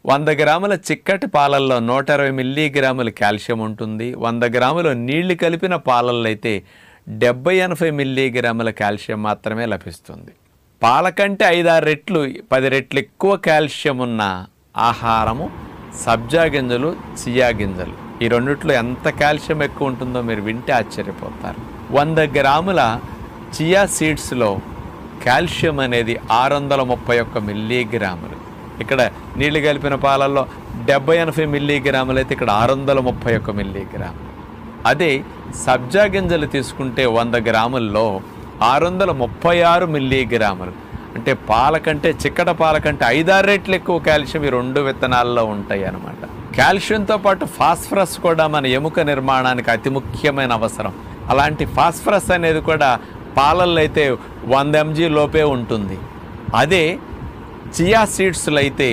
100 గ్రాముల చిక్కటి పాలల్లో 120 మిల్లీగ్రాముల కాల్షియం ఉంటుంది. 100 గ్రాముల నీళ్లు కలిపిన పాలల్లో అయితే 70-80 మిల్లీగ్రాముల కాల్షియం మాత్రమే లభిస్తుంది. పాల కంటే 5-6 రెట్లు 10 రెట్లు ఎక్కువ కాల్షియం ఉన్న ఆహారము సబ్జా గింజలు, చియా గింజలు. ఈ రెండిట్లో ఎంత కాల్షియం ఎక్కువ ఉంటుందో మీరు వింటే ఆశ్చర్యపోతారు. 100 గ్రాముల చియా సీడ్స్లో కాల్షియం అనేది 631 మిల్లీగ్రాములు. ఇక్కడ నీళ్లు కలిపిన పాలల్లో 70-80 మిల్లీగ్రాములు అయితే ఇక్కడ 631 మిల్లీగ్రాములు. అదే సబ్జా గింజలు తీసుకుంటే 100 గ్రాముల్లో 636 మిల్లీగ్రాములు. అంటే పాల కంటే చిక్కట పాల కంటే 5-6 రెట్లు ఎక్కువ కాల్షియం ఈ రెండు విత్తనాల్లో ఉంటాయి అన్నమాట. కాల్షియంతో పాటు ఫాస్ఫరస్ కూడా మన ఎముక నిర్మాణానికి అతి ముఖ్యమైన అవసరం. అలాంటి ఫాస్ఫరస్ అనేది కూడా పాలల్లో అయితే 100 mg లోపే ఉంటుంది. అదే చియా సీడ్స్లో అయితే